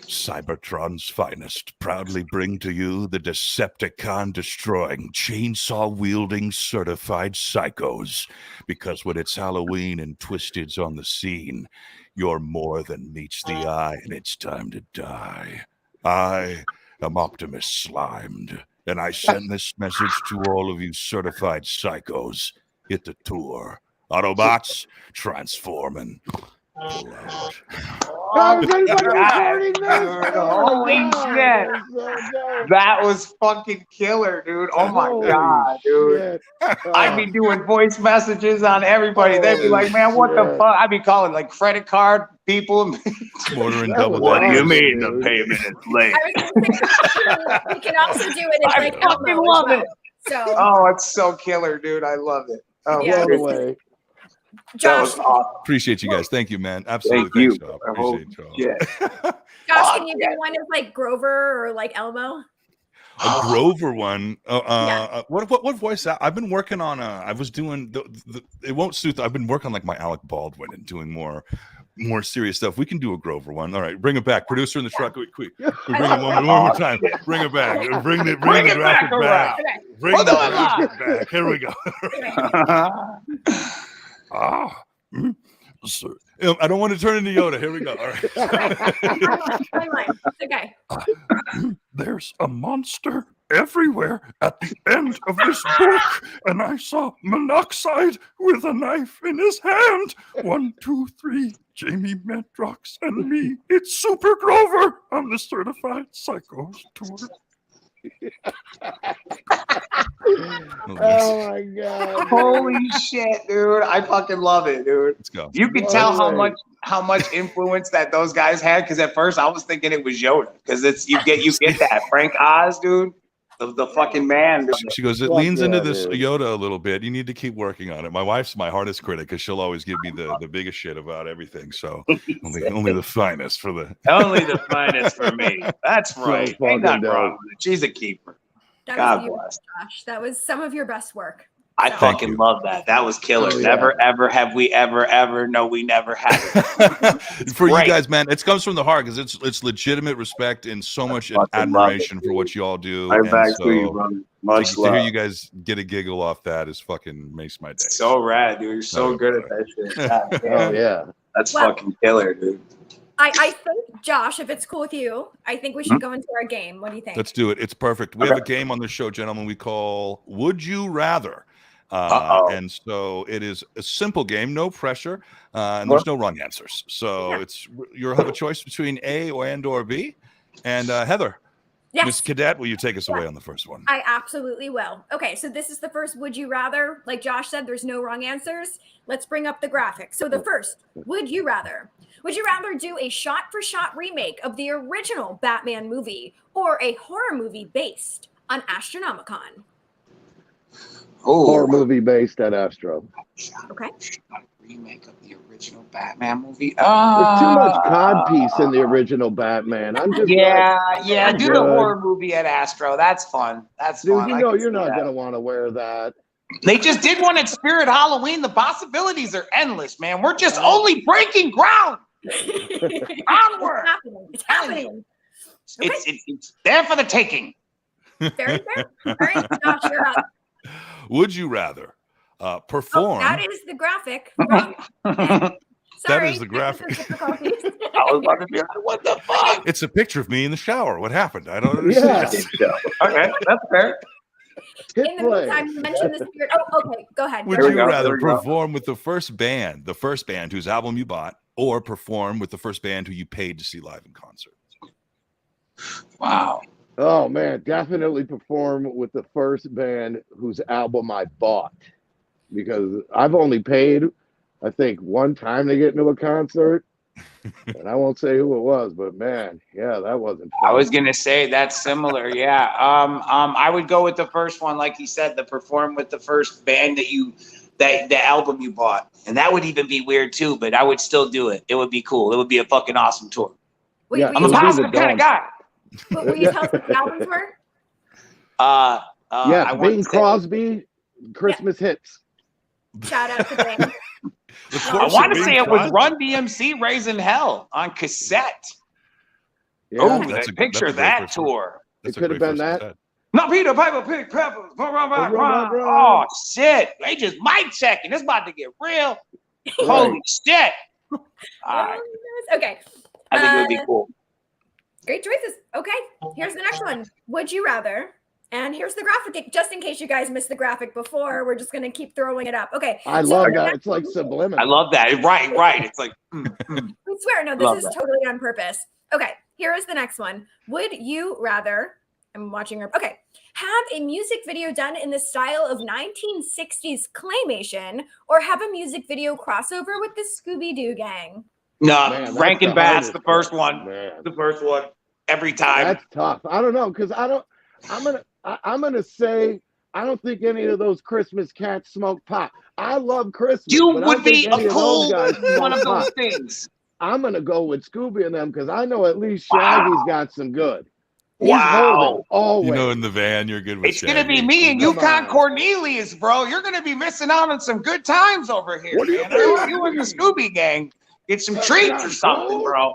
Speaker 2: Cybertron's finest proudly bring to you the Decepticon destroying, chainsaw wielding certified psychos. Because when it's Halloween and Twiztid's on the scene, you're more than meets the eye, and it's time to die. I am Optimus Slimed, and I send this message to all of you certified psychos. Hit the tour. Autobots, transform and pull out.
Speaker 4: Oh, is anybody recording this?
Speaker 3: Holy shit. That was fucking killer, dude. Oh my god, dude. I'd be doing voice messages on everybody. They'd be like, man, what the fuck? I'd be calling like credit card people.
Speaker 2: Ordering double
Speaker 3: What do you
Speaker 2: deckers.
Speaker 3: mean the payment is late?
Speaker 1: I was going to say, we can also do it as
Speaker 3: I
Speaker 1: like
Speaker 3: fucking
Speaker 1: Elmo as
Speaker 3: love
Speaker 1: well.
Speaker 3: it.
Speaker 1: So,
Speaker 3: Oh, it's so killer, dude. I love it. Oh,
Speaker 1: Yeah.
Speaker 4: Blown away.
Speaker 3: that
Speaker 1: Josh,
Speaker 3: was awesome.
Speaker 2: Appreciate you guys. Thank you, man. Absolutely.
Speaker 3: Thank you.
Speaker 2: Thanks, y'all. Appreciate y'all.
Speaker 3: Yeah.
Speaker 1: Josh, can you do one as like Grover or like Elmo?
Speaker 2: A Grover one.
Speaker 1: Yeah.
Speaker 2: What voice? I've been working on. I was doing. It won't suit. I've been working on like my Alec Baldwin and doing more serious stuff. We can do a Grover one. All right, bring it back. Producer in the truck. Quick. We bring it one more time. Bring it back. Bring the graphic back.
Speaker 1: Okay.
Speaker 2: Bring the graphic back. Here we go. So, I don't want to turn into Yoda. Here we go. All right.
Speaker 1: Fine. Okay.
Speaker 2: There's a monster everywhere at the end of this book, and I saw Monoxide with a knife in his hand. 1, 2, 3, Jamie Madrox and me. It's Super Grover on the Certified Psychos tour.
Speaker 4: Oh my god.
Speaker 3: Holy shit, dude. I fucking love it, dude.
Speaker 2: Let's go.
Speaker 3: You can tell how much influence that those guys had, because at first I was thinking it was Yoda, because it's you get that Frank Oz, dude, the fucking man.
Speaker 2: She goes, it
Speaker 4: Fuck
Speaker 2: leans into
Speaker 4: yeah,
Speaker 2: this
Speaker 4: dude.
Speaker 2: Yoda a little bit. You need to keep working on it. My wife's my hardest critic because she'll always give me the biggest shit about everything. So only the finest for the.
Speaker 3: Only the finest for me. That's right.
Speaker 4: So
Speaker 3: Ain't nothing
Speaker 4: fucking
Speaker 3: wrong
Speaker 4: dope.
Speaker 3: with it. She's a keeper.
Speaker 1: That
Speaker 3: God
Speaker 1: was beautiful,
Speaker 3: bless.
Speaker 1: Josh. That was some of your best work.
Speaker 3: I
Speaker 1: So-
Speaker 3: fucking
Speaker 2: you.
Speaker 3: love that. That was killer.
Speaker 4: Oh, yeah.
Speaker 3: Never, ever have we ever. No, we never have.
Speaker 2: For
Speaker 3: Great.
Speaker 2: you guys, man, it comes from the heart because it's legitimate respect and so much
Speaker 3: fucking
Speaker 2: admiration
Speaker 3: love it,
Speaker 2: for what you all do.
Speaker 3: Right
Speaker 2: And
Speaker 3: back
Speaker 2: so
Speaker 3: to you, brother. Much
Speaker 2: to hear
Speaker 3: love.
Speaker 2: you guys get a giggle off that is fucking makes my day.
Speaker 3: So rad, dude. You're so
Speaker 2: Oh,
Speaker 3: good at that shit. God
Speaker 4: Oh
Speaker 3: damn.
Speaker 4: yeah.
Speaker 3: That's
Speaker 1: Well-
Speaker 3: fucking killer, dude.
Speaker 1: I think, Josh, if it's cool with you, I think we should go into our game. What do you think?
Speaker 2: Let's do it. It's perfect. We have a game on the show, gentlemen, we call Would You Rather? And so it is a simple game, no pressure, and there's no wrong answers. So
Speaker 1: Yeah.
Speaker 2: you'll have a choice between A or B. And Heather,
Speaker 1: Yes.
Speaker 2: Miss Cadet, will you take us away on the first one?
Speaker 1: I absolutely will. Okay, so this is the first would you rather. Like Josh said, there's no wrong answers. Let's bring up the graphic. So the first, would you rather Would you rather do a shot-for-shot remake of the original Batman movie or a horror movie based on Astronomicon?
Speaker 4: Horror movie based at Astro.
Speaker 1: Okay.
Speaker 3: Remake of the original Batman movie.
Speaker 4: There's too much codpiece in the original Batman. I'm just
Speaker 3: do
Speaker 4: good.
Speaker 3: the horror movie at Astro. That's fun. That's
Speaker 4: Dude,
Speaker 3: fun.
Speaker 4: you know you're not gonna want to wear that.
Speaker 3: They just did one at Spirit Halloween. The possibilities are endless, man. We're just only breaking ground. Onward.
Speaker 1: It's happening.
Speaker 3: It's there for the taking.
Speaker 1: Very fair. All right, Josh, you're up.
Speaker 2: Would you rather perform?
Speaker 1: That is the graphic. Sorry.
Speaker 2: That is the graphic.
Speaker 3: I was about to be like, what the fuck?
Speaker 2: It's a picture of me in the shower. What happened? I don't understand.
Speaker 3: Okay, that's fair.
Speaker 1: In the meantime, you mentioned the spirit. Oh, okay. Go ahead.
Speaker 2: Would you rather perform with the first band whose album you bought, or perform with the first band who you paid to see live in concert?
Speaker 3: Wow.
Speaker 4: Oh man, definitely perform with the first band whose album I bought, because I've only paid, I think, one time to get into a concert, and I won't say who it was, but man, yeah, that wasn't fun.
Speaker 3: I was gonna say that's similar. Yeah. I would go with the first one, like you said, the perform with the first band that the album you bought, and that would even be weird too. But I would still do it. It would be cool. It would be a fucking awesome tour.
Speaker 1: Yeah,
Speaker 3: I'm a positive kind of guy.
Speaker 1: Will you tell us what the albums were?
Speaker 4: Bing Crosby, Christmas hits.
Speaker 1: Shout out to Bing.
Speaker 3: I want to say it was Run DMC Raising Hell on cassette.
Speaker 4: Yeah.
Speaker 3: Oh, picture that tour.
Speaker 4: It could have been that.
Speaker 3: Not Peter Piper, Pig Pepper. Oh shit! They just mic checking. It's about to get real. Holy shit! All right.
Speaker 1: Okay.
Speaker 3: I think it would be cool.
Speaker 1: Great choices. Okay, here's the next one. Would you rather? And here's the graphic, just in case you guys missed the graphic before. We're just gonna keep throwing it up. Okay.
Speaker 4: I love that. It's like subliminal.
Speaker 3: I love that. Right. It's like.
Speaker 1: I swear, no, this is totally on purpose. Okay, here is the next one. Would you rather? I'm watching her. Okay, have a music video done in the style of 1960s claymation, or have a music video crossover with the Scooby-Doo gang?
Speaker 3: No,
Speaker 4: Man,
Speaker 3: Rankin Bass, the first
Speaker 4: one.
Speaker 3: one.
Speaker 4: Man.
Speaker 3: The first one. Every time.
Speaker 4: That's tough. I don't know, because I'm gonna say I don't think any of those Christmas cats smoke pot. I love Christmas.
Speaker 3: You
Speaker 4: but I
Speaker 3: would be
Speaker 4: think any
Speaker 3: a cool
Speaker 4: of those guys
Speaker 3: one of
Speaker 4: smoke
Speaker 3: those
Speaker 4: pot.
Speaker 3: things.
Speaker 4: I'm gonna go with Scooby and them because I know at least Shaggy's got some good. He's
Speaker 3: Wow.
Speaker 4: holding always.
Speaker 2: You know, in the van, you're good with
Speaker 3: It's gonna be
Speaker 2: Shaggy.
Speaker 3: me and
Speaker 4: Come
Speaker 3: Yukon
Speaker 4: on.
Speaker 3: Cornelius, bro. You're gonna be missing out on some good times over here.
Speaker 4: What do you
Speaker 3: man.
Speaker 4: mean?
Speaker 3: You and the Scooby gang get some treats or something, bro.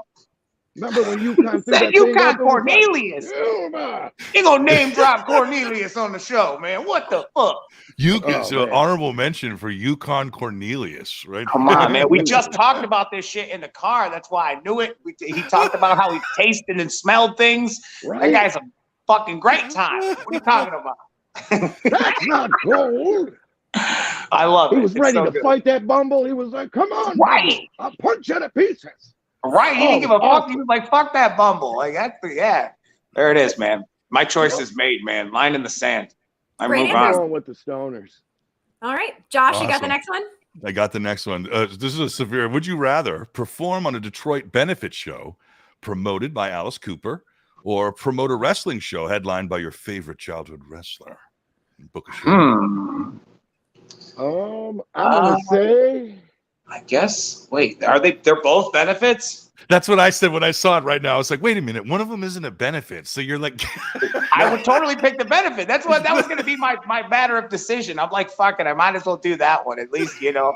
Speaker 4: Remember when Yukon threw
Speaker 3: Say
Speaker 4: that thing
Speaker 3: Yukon
Speaker 4: open?
Speaker 3: Cornelius.
Speaker 4: Oh, man.
Speaker 3: You gonna name drop Cornelius on the show, man? What the fuck?
Speaker 2: So
Speaker 4: man.
Speaker 2: honorable mention for Yukon Cornelius, right?
Speaker 3: Come on, man. We just talked about this shit in the car. That's why I knew it. He talked about how he tasted and smelled things.
Speaker 4: Right?
Speaker 3: That guy's a fucking great time. What are you talking about?
Speaker 4: That's not cold.
Speaker 3: I love it.
Speaker 4: He was
Speaker 3: It's
Speaker 4: ready
Speaker 3: so
Speaker 4: to
Speaker 3: good.
Speaker 4: fight that Bumble. He was like, come on.
Speaker 3: Right.
Speaker 4: Bumble. I'll punch you to pieces.
Speaker 3: Right. He didn't give a fuck.
Speaker 4: awesome.
Speaker 3: He was like, fuck that Bumble. Like, that's yeah. There it is, man. My choice is made, man. Line in the sand. I
Speaker 1: Great
Speaker 3: move
Speaker 1: answer.
Speaker 3: on.
Speaker 4: Going with the stoners.
Speaker 1: All right, Josh, you got the
Speaker 2: Awesome.
Speaker 1: next one?
Speaker 2: I got the next one. This is a severe. Would you rather perform on a Detroit benefit show promoted by Alice Cooper, or promote a wrestling show headlined by your favorite childhood wrestler? Book a show.
Speaker 4: I'm gonna say
Speaker 3: I guess. Wait, they're both benefits?
Speaker 2: That's what I said when I saw it right now. I was like, wait a minute, one of them isn't a benefit. So you're like,
Speaker 3: I would totally pick the benefit. That was going to be my matter of decision. I'm like, fuck it, I might as well do that one at least, you know.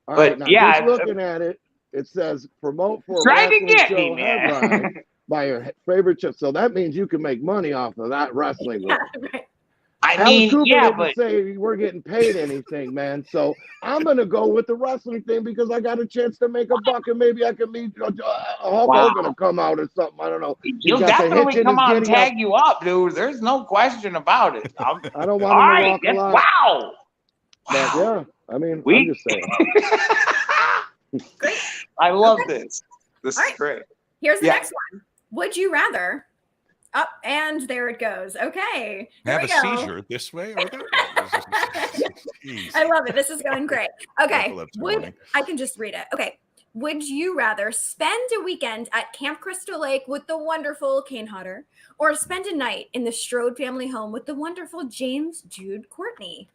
Speaker 4: all
Speaker 3: But,
Speaker 4: right, now,
Speaker 3: yeah,
Speaker 4: just looking at it, it says promote for a
Speaker 3: Try to
Speaker 4: wrestling
Speaker 3: get
Speaker 4: show
Speaker 3: me, man.
Speaker 4: headlined by your favorite show. So that means you can make money off of that wrestling.
Speaker 1: Yeah,
Speaker 4: ring.
Speaker 1: right.
Speaker 3: I
Speaker 4: Alice
Speaker 3: mean,
Speaker 4: Cooper
Speaker 3: yeah,
Speaker 4: didn't
Speaker 3: but
Speaker 4: say we're getting paid anything, man. So I'm gonna go with the wrestling thing because I got a chance to make a buck and maybe I can meet Hulk Hogan to come out or something. I don't know.
Speaker 3: he'll
Speaker 4: got the hitch
Speaker 3: definitely
Speaker 4: in
Speaker 3: come
Speaker 4: his
Speaker 3: out and
Speaker 4: giddy up.
Speaker 3: tag you up, dude. There's no question about it.
Speaker 4: I don't want
Speaker 3: All
Speaker 4: him to
Speaker 3: right,
Speaker 4: walk a lot.
Speaker 3: wow.
Speaker 4: But yeah, I mean,
Speaker 3: We-
Speaker 4: I'm just saying.
Speaker 1: Great.
Speaker 3: I love this. This
Speaker 1: All
Speaker 3: is
Speaker 1: right.
Speaker 3: great.
Speaker 1: Here's the
Speaker 3: Yeah.
Speaker 1: next one. Would you rather? Up and there it goes. Okay. Here
Speaker 2: have
Speaker 1: we
Speaker 2: a
Speaker 1: go.
Speaker 2: seizure this way or that? Jeez.
Speaker 1: I love it. This is going great. Okay.
Speaker 2: Epilepsy
Speaker 1: Would
Speaker 2: warning.
Speaker 1: I can just read it. Okay. Would you rather spend a weekend at Camp Crystal Lake with the wonderful Kane Hodder, or spend a night in the Strode family home with the wonderful James Jude Courtney?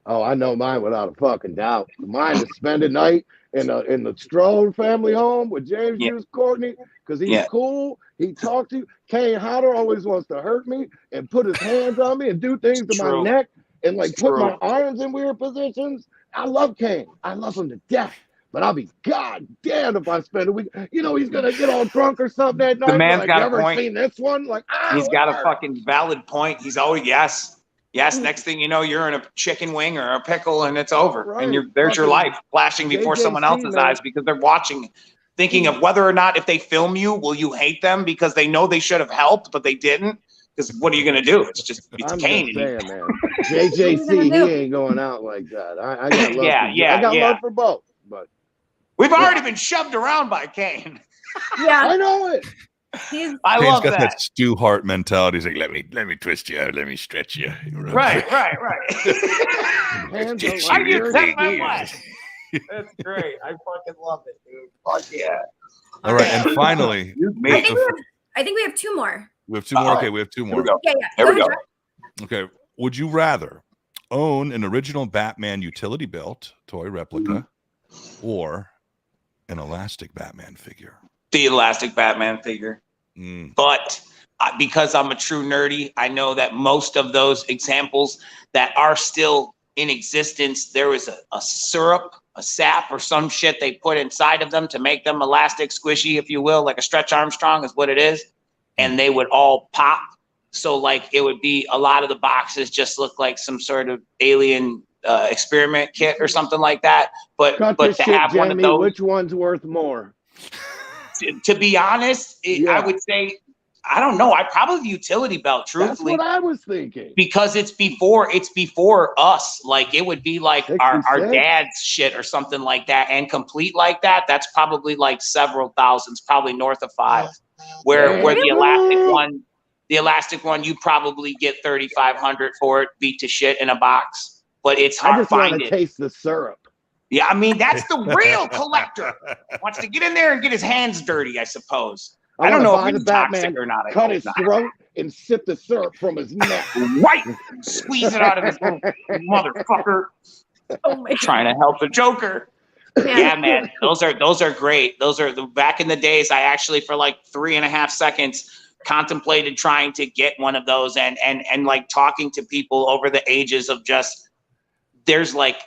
Speaker 4: Oh, I know mine without a fucking doubt. Mine is spend a night in the Strode family home with James Hughes Courtney, because he's cool. He talks to you. Kane Hodder always wants to hurt me and put his hands on me and do things to my neck and like put my arms in weird positions. I love Kane. I love him to death. But I'll be goddamn if I spend a week. You know, he's gonna get all drunk or something that night.
Speaker 3: The man's got
Speaker 4: a point.
Speaker 3: Seen
Speaker 4: this one? Like,
Speaker 3: he's got a fucking valid point. He's always next thing you know, you're in a chicken wing or a pickle and it's over. And there's your life flashing before someone else's eyes because they're watching, thinking of whether or not if they film you, will you hate them because they know they should have helped, but they didn't? Because what are you gonna do? It's Kane.
Speaker 4: Just saying, man. JJC, he ain't going out like that. I got love. I got love for both, but
Speaker 3: we've already been shoved around by Kane.
Speaker 1: Yeah,
Speaker 4: I know it.
Speaker 2: I love got that Stu Hart mentality. He's like, let me twist you out, let me stretch you.
Speaker 3: Right. I just set my life. That's great. I fucking love it, dude. Fuck yeah.
Speaker 2: All right, and finally,
Speaker 1: I think we have two more.
Speaker 2: We have two more. Okay, we have two more.
Speaker 1: Okay,
Speaker 3: Here we go.
Speaker 2: Okay, would you rather own an original Batman utility belt toy replica or an elastic Batman figure?
Speaker 3: The elastic Batman figure. But because I'm a true nerdy, I know that most of those examples that are still in existence, there was a syrup, a sap, or some shit they put inside of them to make them elastic, squishy, if you will, like a Stretch Armstrong is what it is. And they would all pop. So like it would be a lot of the boxes just look like some sort of alien experiment kit or something like that. But to have one of those,
Speaker 4: which one's worth more?
Speaker 3: To be honest, I would say, I don't know. I probably the utility belt, truthfully.
Speaker 4: That's what I was thinking.
Speaker 3: Because it's before us. Like it would be like our dad's shit or something like that, and complete like that. That's probably like several thousands, probably north of 5. Where the elastic one, you probably get 3,500 for it, beat to shit in a box. But it's hard to find.
Speaker 4: I just want to taste the syrup.
Speaker 3: Yeah, I mean, that's the real collector. Wants to get in there and get his hands dirty, I suppose. I don't know if he's toxic or not.
Speaker 4: Cut his throat and sip the syrup from his neck.
Speaker 3: Right. Squeeze it out of his motherfucker.
Speaker 1: Oh my God.
Speaker 3: Trying to help the Joker. Yeah, man. Those are great. Those are back in the days. I actually, for like 3.5 seconds, contemplated trying to get one of those and like talking to people over the ages of just there's like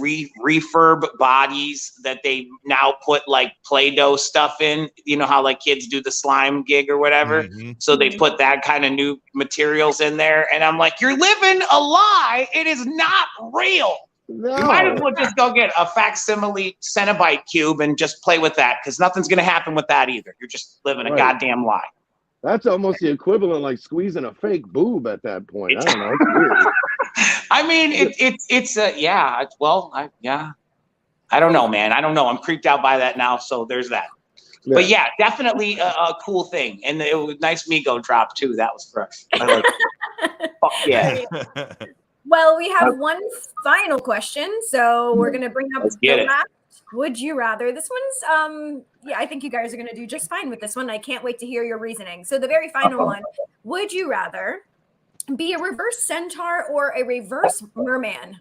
Speaker 3: refurb bodies that they now put like Play-Doh stuff in. You know how like kids do the slime gig or whatever. So they put that kind of new materials in there. And I'm like, you're living a lie. It is not real. No. You might as well just go get a facsimile Cenobite cube and just play with that, because nothing's going to happen with that either. You're just living a goddamn lie.
Speaker 4: That's almost the equivalent like squeezing a fake boob at that point. I don't know. It's weird.
Speaker 3: I mean, I don't know, man. I don't know. I'm creeped out by that now. So there's that. Yeah. But yeah, definitely a cool thing. And it was nice Mego drop too. That was fresh. I like it. Fuck yeah.
Speaker 1: Well, we have one final question, so we're gonna bring up the last. Would you rather? This one's I think you guys are gonna do just fine with this one. I can't wait to hear your reasoning. So the very final one: would you rather be a reverse centaur or a reverse merman?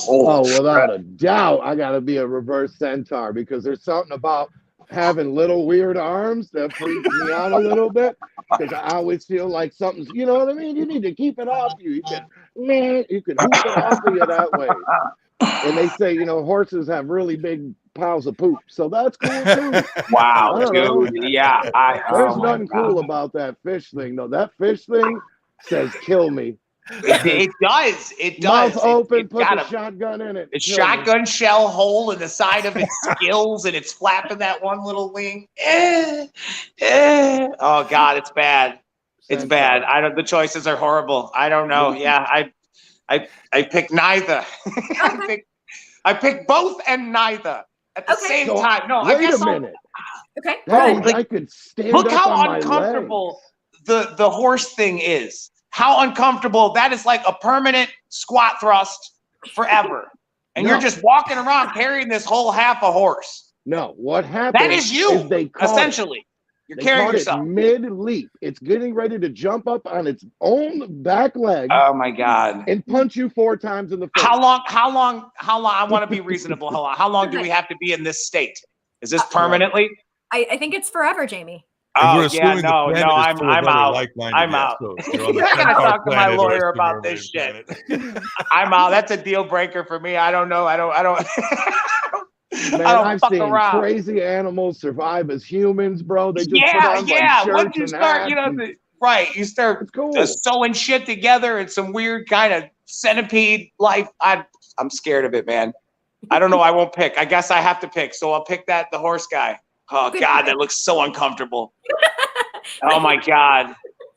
Speaker 4: Oh, without a doubt, I gotta be a reverse centaur, because there's something about having little weird arms that freaks me out a little bit, because I always feel like something's, you know what I mean? You need to keep it off you. You can hoop it off of you that way. And they say, horses have really big piles of poop, so that's cool too.
Speaker 3: Wow, dude. Yeah.
Speaker 4: There's nothing cool about that fish thing, though. That fish thing says kill me.
Speaker 3: It does. It does.
Speaker 4: Mouth open, put the shotgun in it.
Speaker 3: It's shotgun shell hole in the side of its gills, and it's flapping that one little wing. Oh God, it's bad. It's bad. The choices are horrible. I don't know. Yeah, I pick neither. I pick both and neither at the same time. No,
Speaker 4: wait a minute.
Speaker 1: Okay.
Speaker 4: I could stand
Speaker 3: look
Speaker 4: up
Speaker 3: how
Speaker 4: on
Speaker 3: uncomfortable the horse thing is. How uncomfortable. That is like a permanent squat thrust forever. and you're just walking around carrying this whole half a horse.
Speaker 4: No, what happened?
Speaker 3: That is you,
Speaker 4: they
Speaker 3: essentially. You're carrying yourself.
Speaker 4: Mid-leap. It's getting ready to jump up on its own back leg.
Speaker 3: Oh my God.
Speaker 4: And punch you 4 times in the face.
Speaker 3: How long? I want to be reasonable. How long do we have to be in this state? Is this permanently?
Speaker 1: I think it's forever, Jamie.
Speaker 3: Oh yeah, no, I'm out. I'm out. I gotta talk to my lawyer about this shit. I'm out. That's a deal breaker for me. I don't know. I don't.
Speaker 4: Man, I've seen crazy animals survive as humans, bro. They just put on like shirts
Speaker 3: once you start, right? You start sewing shit together and some weird kind of centipede life. I'm scared of it, man. I don't know. I won't pick. I guess I have to pick. So I'll pick the horse guy. Oh God, that looks so uncomfortable. Oh my God.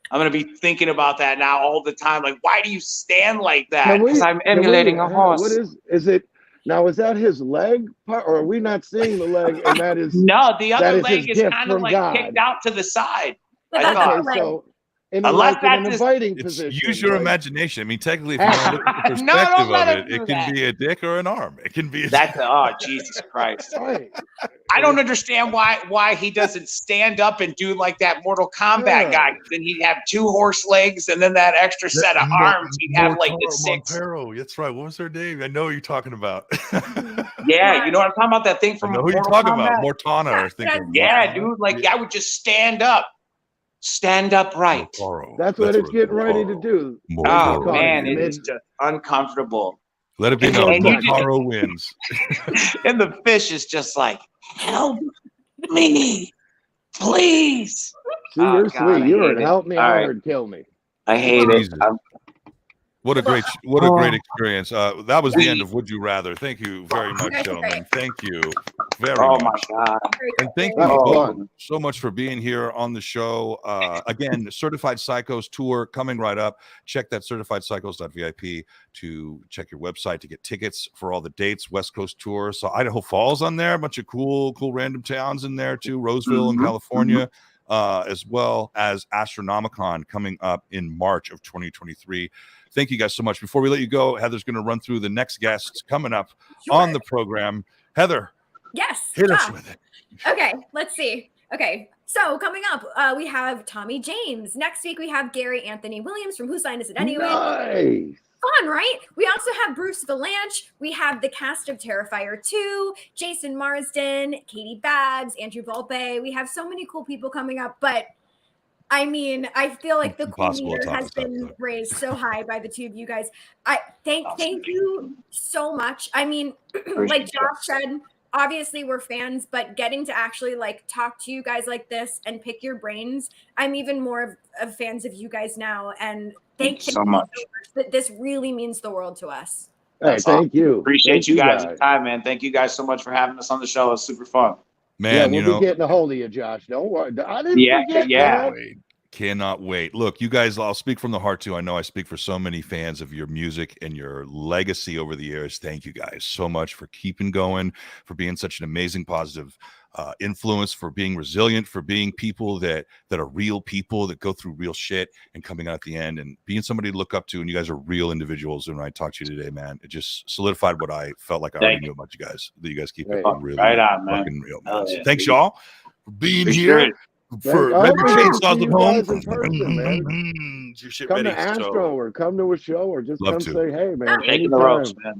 Speaker 3: I'm gonna be thinking about that now all the time. Like, why do you stand like that? Because I'm emulating a horse.
Speaker 4: What is it? Now, is that his leg part, or are we not seeing the leg? And that is
Speaker 3: no, the other leg is kind of like kicked out to the side. I thought
Speaker 4: so.
Speaker 3: Unless that's
Speaker 4: an inviting position.
Speaker 2: Use your imagination. I mean, technically, if you want to look at the perspective of it, it can be a dick or an arm. It can be.
Speaker 3: Oh, Jesus Christ!
Speaker 4: Right.
Speaker 3: I don't understand why he doesn't stand up and do like that Mortal Kombat guy. Then he'd have 2 horse legs, and then that extra set of arms. He'd have like the 6.
Speaker 2: Montero. That's right. What was her name? I know what you're talking about.
Speaker 3: Yeah, you know what I'm talking about? That thing from.
Speaker 2: I know who you're talking about. Mortana.
Speaker 3: Yeah, dude. Like I would just stand up. Stand upright.
Speaker 4: That's what it's getting ready to do.
Speaker 3: Oh man, it is just uncomfortable.
Speaker 2: Let it be known, Mortaro wins.
Speaker 3: And the fish is just like, help me, please.
Speaker 4: See, you're sweet. You heard help me, I heard kill me.
Speaker 3: I hate it.
Speaker 2: What a great experience. That was the end of Would You Rather. Thank you very much, gentlemen. Thank you very much.
Speaker 3: Oh my God.
Speaker 2: And thank you so much for being here on the show. Again, Certified Psychos tour coming right up. Check that certifiedpsychos.vip to check your website to get tickets for all the dates. West Coast tour. So Idaho Falls on there. A bunch of cool random towns in there too. Roseville in California. As well as Astronomicon coming up in March of 2023. Thank you guys so much. Before we let you go, Heather's going to run through the next guests coming up on the program. Heather.
Speaker 1: Yes.
Speaker 2: Hit us with it.
Speaker 1: Okay, let's see. Okay, so coming up, we have Tommy James. Next week, we have Gary Anthony Williams from Whose Line Is It Anyway?
Speaker 4: Nice.
Speaker 1: Fun, right? We also have Bruce Valanche. We have the cast of Terrifier 2, Jason Marsden, Katie Babs, Andrew Volpe. We have so many cool people coming up, but I mean, I feel like the cool meter has been raised so high by the two of you guys. I thank you so much. I mean, like Josh said, obviously we're fans, but getting to actually like talk to you guys like this and pick your brains, I'm even more of fans of you guys now. And thank you so much. This really means the world to us.
Speaker 4: Hey, thank you.
Speaker 3: Appreciate you guys' time, man. Thank you guys so much for having us on the show. It's super fun.
Speaker 2: Man,
Speaker 4: we'll be getting a hold of you, Josh. Don't worry. I didn't forget that.
Speaker 2: Cannot wait. Look, you guys, I'll speak from the heart too. I know I speak for so many fans of your music and your legacy over the years. Thank you guys so much for keeping going, for being such an amazing positive influence, for being resilient, for being people that are real people that go through real shit and coming out at the end and being somebody to look up to. And you guys are real individuals. And when I talked to you today, man, it just solidified what I felt like I already knew about you guys, that you guys keep it really
Speaker 3: right on, man.
Speaker 2: Fucking real. Man. So thanks y'all for being here. For Redwood Chainsaws at home.
Speaker 4: Come to Astro or come to a show or just come say, hey, man.
Speaker 3: Taking the ropes, man.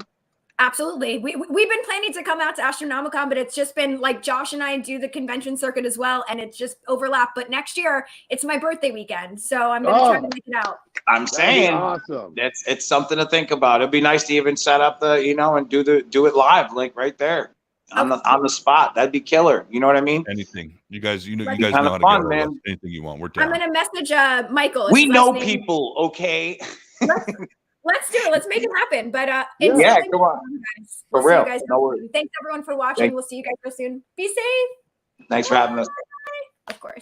Speaker 1: Absolutely. We've been planning to come out to Astronomicon, but it's just been like Josh and I do the convention circuit as well, and it's just overlap. But next year, it's my birthday weekend, so I'm going to try to make it out.
Speaker 3: I'm saying
Speaker 4: awesome.
Speaker 3: It's something to think about. It'd be nice to even set up the, and do it live, like right there. On the spot, that'd be killer. You know what I mean?
Speaker 2: Anything, you guys know how to get anything you want. We're down.
Speaker 1: I'm gonna message Michael.
Speaker 3: We know people, okay?
Speaker 1: Let's do it. Let's make it happen. But
Speaker 3: come on,
Speaker 1: guys.
Speaker 3: For real.
Speaker 1: No worries. Thanks everyone for watching. We'll see you guys real soon. Be safe.
Speaker 3: Thanks for having us.
Speaker 1: Of course.